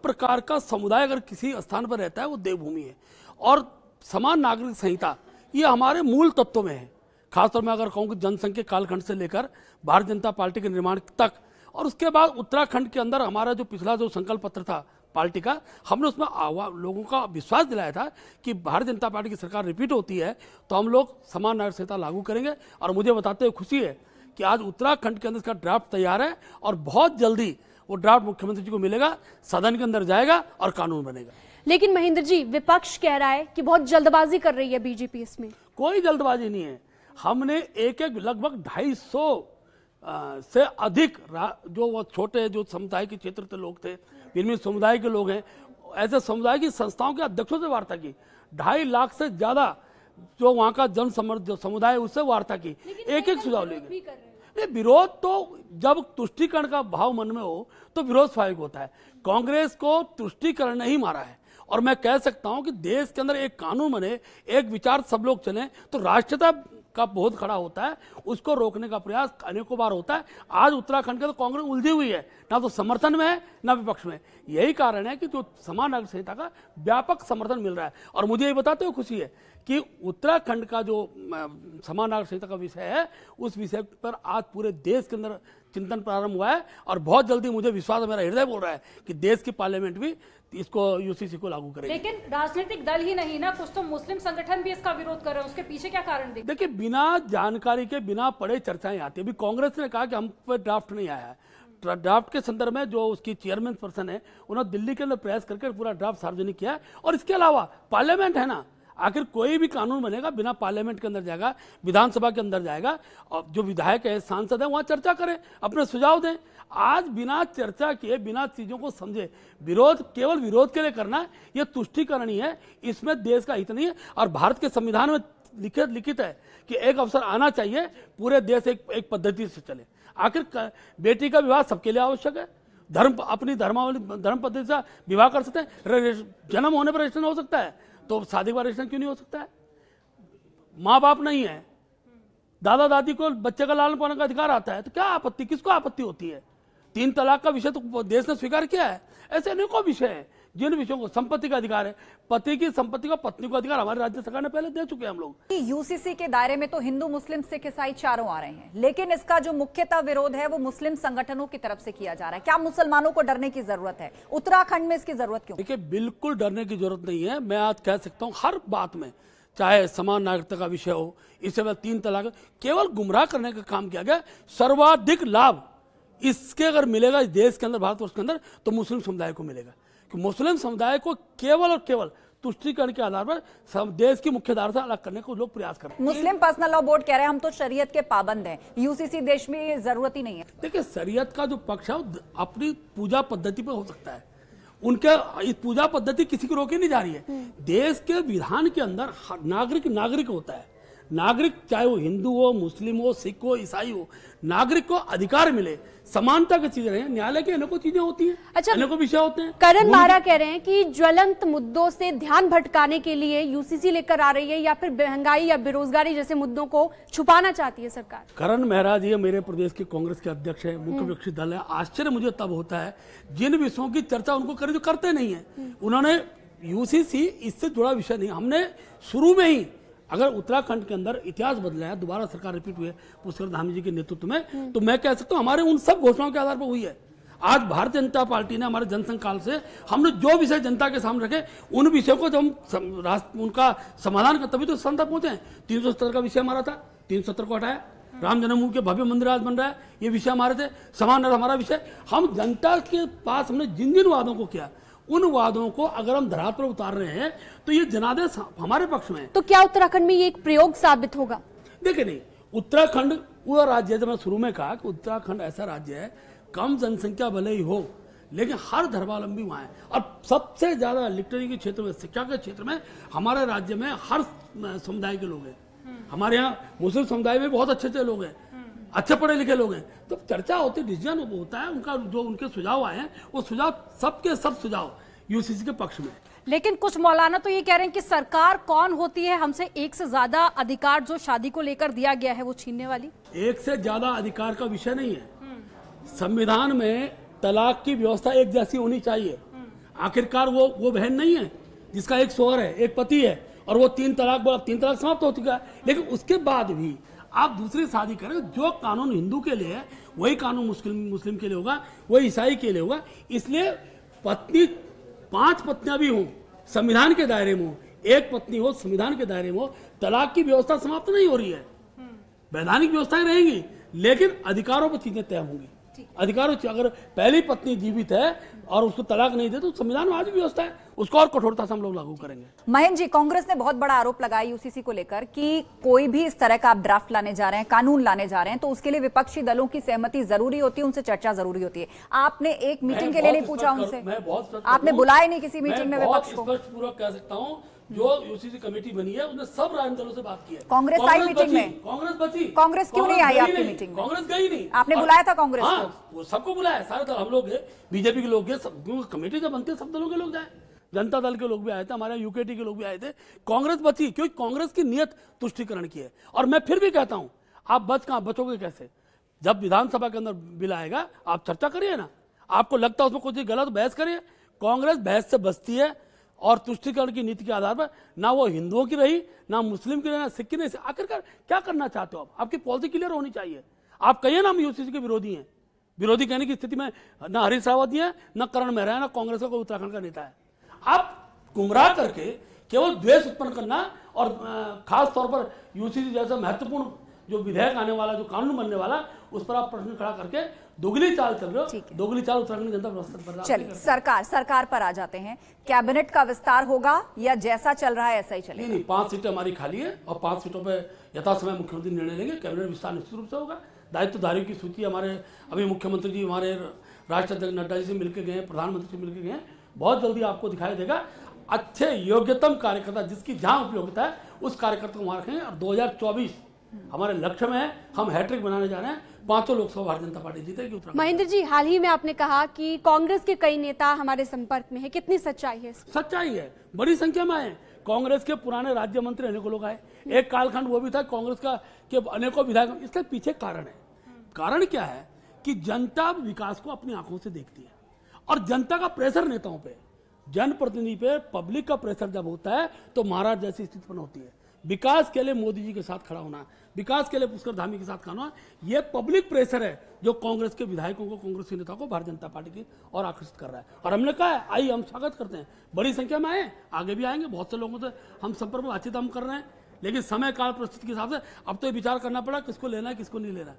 प्रकार का समुदाय अगर किसी स्थान पर रहता है वो देवभूमि है। और समान नागरिक संहिता ये हमारे मूल तत्वों में है। खासतौर में अगर कहूँ कि जनसंघ के कालखंड से लेकर भारतीय जनता पार्टी के निर्माण तक, और उसके बाद उत्तराखंड के अंदर हमारा जो पिछला जो संकल्प पत्र था पार्टी का, हमने उसमें लोगों का विश्वास दिलाया था कि भारतीय जनता पार्टी की सरकार रिपीट होती है तो हम लोग समान नागरिक संहिता लागू करेंगे। और मुझे बताते हुए खुशी है कि आज उत्तराखंड के अंदर इसका ड्राफ्ट तैयार है और बहुत जल्दी वो ड्राफ्ट मुख्यमंत्री जी को मिलेगा, सदन के अंदर जाएगा और कानून बनेगा। लेकिन महेंद्र जी, विपक्ष कह रहा है कि बहुत जल्दबाजी कर रही है बीजेपी इसमें। कोई जल्दबाजी नहीं है। हमने एक लगभग 250 से अधिक जो वो छोटे जो समुदाय के क्षेत्र के लोग थे, विभिन्न समुदाय के लोग हैं, ऐसे समुदाय की संस्थाओं के अध्यक्षों से वार्ता की। 2.5 लाख से ज्यादा जो वहाँ का जो समुदाय उससे वार्ता की, एक सुझाव लेंगे। नहीं, विरोध तो जब तुष्टीकरण का भाव मन में हो तो विरोध स्वाभाविक होता है। कांग्रेस को तुष्टीकरण ने ही मारा है। और मैं कह सकता हूं कि देश के अंदर एक कानून बने, एक विचार सब लोग चले तो राष्ट्रीयता का बहुत खड़ा होता है, उसको रोकने का प्रयास अनेकों बार होता है। आज उत्तराखंड के तो कांग्रेस उलझी हुई है, ना तो समर्थन में है ना विपक्ष में। यही कारण है कि जो समान नागरिक संहिता का व्यापक समर्थन मिल रहा है। और मुझे ये बताते हुए खुशी है कि उत्तराखंड का जो समान नागरिक संहिता का विषय है, उस विषय पर आज पूरे देश के अंदर चिंतन प्रारंभ हुआ है। और बहुत जल्दी मुझे विश्वास है, मेरा हृदय बोल रहा है कि देश की पार्लियामेंट भी इसको यूसीसी को लागू करेगी। लेकिन राजनीतिक दल ही नहीं ना, कुछ तो मुस्लिम संगठन भी इसका विरोध कर रहे हैं, उसके पीछे क्या कारण देखिए, बिना जानकारी के बिना पढ़े चर्चाएं आती है। अभी कांग्रेस ने कहा कि हम पर ड्राफ्ट नहीं आया है। ड्राफ्ट के संदर्भ में जो उसकी चेयरमैन पर्सन है, उन्होंने दिल्ली के अंदर प्रयास करके पूरा ड्राफ्ट सार्वजनिक किया है। और इसके अलावा पार्लियामेंट है ना, आखिर कोई भी कानून बनेगा बिना पार्लियामेंट के अंदर जाएगा, विधानसभा के अंदर जाएगा, और जो विधायक है, सांसद है, वहां चर्चा करें, अपने सुझाव दें। आज बिना चर्चा किए, बिना चीजों को समझे विरोध केवल विरोध के लिए करना, यह तुष्टीकरण ही है। इसमें देश का हित नहीं है। और भारत के संविधान में लिखित है कि एक अवसर आना चाहिए, पूरे देश एक पद्धति से चले। आखिर बेटी का विवाह सबके लिए आवश्यक है। अपनी धर्म पद्धति से विवाह कर सकते हैं। जन्म होने पर रजिस्ट्रेशन हो सकता है, तो शादी का रजिस्ट्रेशन क्यों नहीं हो सकता है? माँ बाप नहीं है, दादा दादी को बच्चे का लालन पालन का अधिकार आता है, तो क्या आपत्ति, किसको आपत्ति होती है? 3 तलाक का विषय तो देश ने स्वीकार किया है। ऐसे अनेकों विषय हैं जिन विषयों को, संपत्ति का अधिकार है, पति की संपत्ति का पत्नी को अधिकार हमारे राज्य सरकार ने पहले दे चुके हैं हम लोग। यूसीसी के दायरे में तो हिंदू, मुस्लिम, सिख, ईसाई चारों आ रहे हैं, लेकिन इसका जो मुख्यतः विरोध है वो मुस्लिम संगठनों की तरफ से किया जा रहा है। क्या मुसलमानों को डरने की जरूरत है? उत्तराखंड में इसकी जरूरत क्यों? देखिए, बिल्कुल डरने की जरूरत नहीं है। मैं आज कह सकता हूँ हर बात में, चाहे समान नागरिकता का विषय हो, इससे पहले 3 तलाक, केवल गुमराह करने का काम किया गया। सर्वाधिक लाभ इसके अगर मिलेगा इस देश के अंदर, भारतवर्ष के अंदर, तो मुस्लिम समुदाय को मिलेगा। कि मुस्लिम समुदाय को केवल और केवल तुष्टीकरण के आधार पर देश की मुख्य धारा से अलग करने को लोग प्रयास करते हैं। मुस्लिम पर्सनल लॉ बोर्ड कह रहे हैं हम तो शरीयत के पाबंद हैं, यूसीसी देश में जरूरत ही नहीं है। देखिए, शरीयत का जो पक्ष है वो अपनी पूजा पद्धति पर हो सकता है। उनके इस पूजा पद्धति किसी को रोकी नहीं जा रही है। देश के विधान के अंदर नागरिक होता है। नागरिक चाहे वो हिंदू हो, मुस्लिम हो, सिख हो, ईसाई हो, नागरिक को अधिकार मिले, समानता की चीजें रहे। न्यायालय की अनेकों चीजें होती हैं, अच्छा, अनेकों विषय होते हैं। करण मारा कह रहे हैं कि ज्वलंत मुद्दों से ध्यान भटकाने के लिए यूसीसी लेकर आ रही है, या फिर महंगाई या बेरोजगारी जैसे मुद्दों को छुपाना चाहती है सरकार। करण मेहरा जी मेरे प्रदेश के कांग्रेस के अध्यक्ष है, मुख्य विपक्षी दल है। आश्चर्य मुझे तब होता है जिन विषयों की चर्चा उनको करें जो करते नहीं है। उन्होंने यूसीसी इससे जुड़ा विषय नहीं, हमने शुरू में ही, अगर उत्तराखंड के अंदर इतिहास बदला है, दोबारा सरकार रिपीट हुई है पुष्कर धामी जी के नेतृत्व में, तो मैं कह सकता हूं हमारे उन सब घोषणाओं के आधार पर हुई है। आज भारतीय जनता पार्टी ने हमारे जनसंघ काल से हमने जो विषय जनता के सामने रखे, उन विषयों को जब हम उनका समाधान कर, तभी तो स्थान तक पहुंचे हैं। 370 का विषय हमारा था, 370 को हटाया। राम जन्मभूमि के भव्य मंदिर आज बन रहा है, ये विषय हमारे थे। समान हमारा विषय। हम जनता के पास हमने जिन जिन वादों को किया, उन वादों को अगर हम धरातल पर उतार रहे हैं तो ये जनादेश हमारे पक्ष में है। तो क्या उत्तराखंड में ये एक प्रयोग साबित होगा? देखिए, नहीं, उत्तराखंड वो राज्य है, जब मैं शुरू में कहा कि उत्तराखंड ऐसा राज्य है, कम जनसंख्या भले ही हो लेकिन हर धर्मावलंबी वहां है। और सबसे ज्यादा लिटरेरी के क्षेत्र में, शिक्षा के क्षेत्र में हमारे राज्य में हर समुदाय के लोग हैं। हमारे यहाँ मुस्लिम समुदाय में बहुत अच्छे लोग हैं, अच्छे पढ़े लिखे लोग हैं। तो चर्चा होती है, डिसीजन होता है, उनका जो उनके सुझाव आए हैं वो सुझाव सबके सब सुझाव यूसीसी के पक्ष में। लेकिन कुछ मौलाना तो ये कह रहे हैं कि सरकार कौन होती है हमसे एक से ज्यादा अधिकार जो शादी को लेकर दिया गया है वो छीनने वाली? एक से ज्यादा अधिकार का विषय नहीं है। संविधान में तलाक की व्यवस्था एक जैसी होनी चाहिए। आखिरकार वो बहन नहीं है जिसका एक शौहर है, एक पति है, और वो 3 तलाक बोला, 3 तलाक समाप्त हो चुका है। लेकिन उसके बाद भी आप दूसरी शादी करें, जो कानून हिंदू के लिए है वही कानून मुस्लिम के लिए होगा, वही ईसाई के लिए होगा। इसलिए पत्नी 5 पत्नियां भी हों संविधान के दायरे में हो, 1 पत्नी हो संविधान के दायरे में हो, तलाक की व्यवस्था समाप्त नहीं हो रही है। वैधानिक व्यवस्थाएं रहेंगी, लेकिन अधिकारों पर चीजें तय होंगी। अधिकारों से अगर पहली पत्नी जीवित है और उसको तलाक नहीं दे तो संविधान में आज भी व्यवस्था है, उसको और कठोरता से हम लोग लागू करेंगे। महेंद्र जी, कांग्रेस ने बहुत बड़ा आरोप लगाया यूसीसी को लेकर कि कोई भी इस तरह का आप ड्राफ्ट लाने जा रहे हैं, कानून लाने जा रहे हैं, तो उसके लिए विपक्षी दलों की सहमति जरूरी होती है, उनसे चर्चा जरूरी होती है। आपने एक मीटिंग के लिए नहीं पूछा उनसे, आपने बुलाया नहीं किसी मीटिंग में विपक्ष को। स्पष्टपूर्वक कह सकता हूँ, जो यूसीसी कमेटी बनी है उसने सब राजनीतिक दलों से बात की है। कांग्रेस आई मीटिंग में? कांग्रेस बची। कांग्रेस क्यों नहीं आई आपकी मीटिंग में? कांग्रेस गई नहीं। आपने बुलाया था कांग्रेस को? हाँ, सबको बुलाया, सारे दल, हम लोग बीजेपी के लोग, कमेटी जब बनती है सब दलों के लोग जाए, जनता दल के लोग भी आए थे, हमारे यूकेटी के लोग भी आए थे। कांग्रेस बची क्योंकि कांग्रेस की नियत तुष्टिकरण की है। और मैं फिर भी कहता हूं, आप बचोगे कैसे? जब विधानसभा के अंदर बिल आएगा आप चर्चा करिए ना, आपको लगता है उसमें कुछ गलत, बहस करिए। कांग्रेस बहस से बचती है और तुष्टिकरण की नीति के आधार पर ना वो हिंदुओं की रही, ना मुस्लिम की रही, ना सिख की नहीं। आखिरकार क्या करना चाहते हो आप? आपकी पॉलिसी क्लियर होनी चाहिए। आप कहिए ना हम यूसीसी के विरोधी हैं, विरोधी कहने की स्थिति में ना हरीश रावत जी है, ना करण मेहरा है, ना कांग्रेस का कोई उत्तराखंड का नेता है। आप गुमराह करके केवल द्वेष उत्पन्न करना, और खास तौर पर यूसीसी जैसा महत्वपूर्ण जो विधेयक आने वाला, जो कानून बनने वाला, उस पर आप प्रश्न खड़ा करके दोगली चाल चल रहे हो। दोगली चाल उत्तराखंड की जनता बर्दाश्त। चलिए, सरकार पर आ जाते हैं। कैबिनेट का विस्तार होगा या जैसा चल रहा है ऐसा ही चलेगा? नहीं, 5 सीटें हमारी खाली है और 5 सीटों पर यथासमय मुख्यमंत्री निर्णय लेंगे। कैबिनेट विस्तार निश्चित रूप से होगा। दायित्वधारियों की सूची हमारे अभी मुख्यमंत्री जी हमारे राष्ट्रीय अध्यक्ष नड्डा जी से मिलकर गए, प्रधानमंत्री से मिलकर गए, बहुत जल्दी आपको दिखाई देगा। अच्छे योग्यतम कार्यकर्ता, जिसकी जहां उपयोगिता है उस कार्यकर्ता को वहां रखेंगे। और 2024 हमारे लक्ष्य में है, हम हैट्रिक बनाने जा रहे हैं, 5 लोकसभा भारतीय जनता पार्टी जीतेगी उत्तराखंड। महेंद्र जी, हाल ही में आपने कहा कि कांग्रेस के कई नेता हमारे संपर्क में है, कितनी सच्चाई है? सच्चाई है, बड़ी संख्या में आए। कांग्रेस के पुराने राज्य मंत्री अनेकों लोग आए। एक कालखंड वो भी था कांग्रेस का कि अनेकों विधायक। इसके पीछे कारण है। कारण क्या है कि जनता विकास को अपनी आंखों से देखती है, और जनता का प्रेशर नेताओं पे, जनप्रतिनिधि पे, पब्लिक का प्रेशर जब होता है तो महाराज जैसी स्थिति उत्पन्न होती है। विकास के लिए मोदी जी के साथ खड़ा होना, विकास के लिए पुष्कर धामी के साथ खड़ा होना, यह पब्लिक प्रेशर है जो कांग्रेस के विधायकों को, कांग्रेस के नेताओं को भारतीय जनता पार्टी की और आकर्षित कर रहा है। और हमने कहा है, आइए, हम स्वागत करते हैं, बड़ी संख्या में आए, आगे भी आएंगे। बहुत से लोगों से हम संपर्क में बातचीत हम कर रहे हैं, लेकिन समय काल परिस्थिति के हिसाब से अब तो विचार करना पड़ा किसको लेना है किसको नहीं लेना है,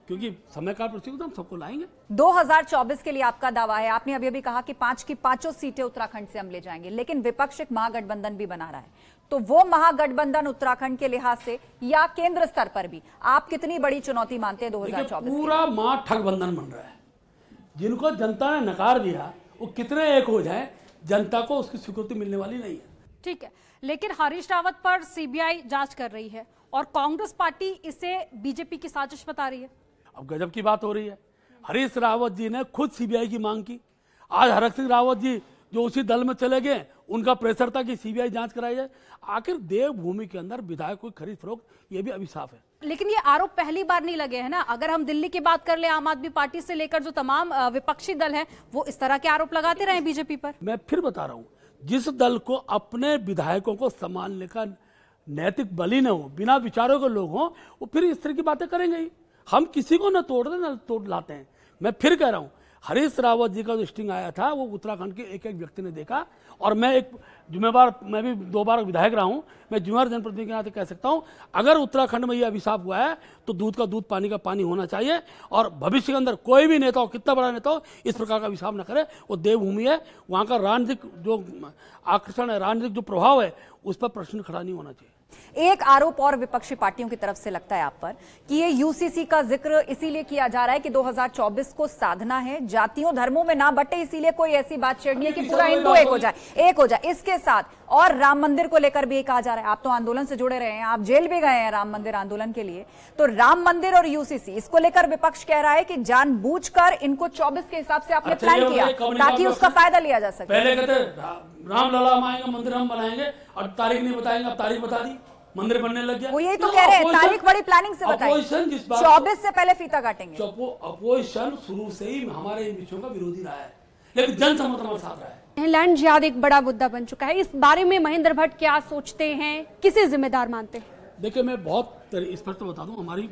क्योंकि समय काल परिस्थिति तो हम सबको लाएंगे। 2024 के लिए आपका दावा है, आपने अभी कहा कि 5 की 5 सीटें उत्तराखंड से हम ले जाएंगे, लेकिन विपक्ष एक महागठबंधन भी बना रहा है, तो वो महागठबंधन उत्तराखंड के लिहाज से या केंद्र स्तर पर भी आप कितनी बड़ी चुनौती मानते हैं 2024? पूरा महाठगबंधन बन रहा है। जिनको जनता ने नकार दिया वो कितने एक हो जाए, जनता को उसकी स्वीकृति मिलने वाली नहीं है। ठीक है, लेकिन हरीश रावत पर सीबीआई जांच कर रही है और कांग्रेस पार्टी इसे बीजेपी की साजिश बता रही है। अब गजब की बात हो रही है। हरीश रावत जी ने खुद सीबीआई की मांग की। आज हरक सिंह रावत जी जो उसी दल में चले गए, उनका प्रेशर था कि सीबीआई जांच कराई जाए। आखिर देवभूमि के अंदर विधायक कोई खरीद फरोख्त, ये भी अभिशाप है। लेकिन ये आरोप पहली बार नहीं लगे हैं ना। अगर हम दिल्ली की बात कर ले, आम आदमी पार्टी से लेकर जो तमाम विपक्षी दल हैं, वो इस तरह के आरोप लगाते रहे बीजेपी पर। मैं फिर बता रहा हूं, जिस दल को अपने विधायकों को संभालने का नैतिक बल ही न हो, बिना विचारों के लोग हों, वो फिर इस तरह की बातें करेंगे ही। हम किसी को न तोड़ रहे न तोड़ लाते हैं। मैं फिर कह रहा हूं, हरीश रावत जी का जो स्टिंग आया था वो उत्तराखंड के एक एक व्यक्ति ने देखा, और मैं एक जिम्मेवार, मैं भी 2 बार विधायक रहा हूं, मैं जिम्मेवार जनप्रतिनिधि के नाते कह सकता हूं, अगर उत्तराखंड में ये अभिशाप हुआ है तो दूध का दूध, पानी का पानी होना चाहिए। और भविष्य के अंदर कोई भी नेता हो, कितना बड़ा नेता हो, इस प्रकार का अभिशाप न करे। वो देवभूमि है, वहां का राजनीतिक जो आकर्षण है, राजनीतिक जो प्रभाव है, उस पर प्रश्न खड़ा नहीं होना चाहिए। एक आरोप और विपक्षी पार्टियों की तरफ से लगता है आप पर कि ये यूसीसी का जिक्र इसीलिए किया जा रहा है कि 2024 को साधना है, जातियों धर्मों में ना बटे, इसीलिए कोई ऐसी बात छेड़नी है कि पूरा हिंदू एक हो जाए। इसके साथ और राम मंदिर को लेकर भी कहा जा रहा है, आप तो आंदोलन से जुड़े रहे हैं, आप जेल भी गए हैं राम मंदिर आंदोलन के लिए, तो राम मंदिर और यूसीसी, इसको लेकर विपक्ष कह रहा है कि जानबूझकर इनको 24 के हिसाब से आपने प्लान किया ताकि उसका फायदा लिया जा सके। पहले कहते रामलला हम आएंगे, मंदिर हम बनाएंगे, और तारीख नहीं बताएंगे, अब तारीख बता दी, मंदिर बनने लग गया। वो यही तो कह रहे हैं, तारीख बड़ी प्लानिंग से बताइए, 24 से पहले फीता काटेंगे। अपोजिशन शुरू से ही हमारे इन विषयों का विरोधी रहा है, लेकिन जन समर्थन हमारे साथ रहा है। लैंड जिहाद एक बड़ा मुद्दा बन चुका है, इस बारे में महेंद्र भट्ट क्या सोचते हैं, किसे जिम्मेदार मानते हैं? देखिए, मैं बहुत स्पष्ट बता दूं, हमारी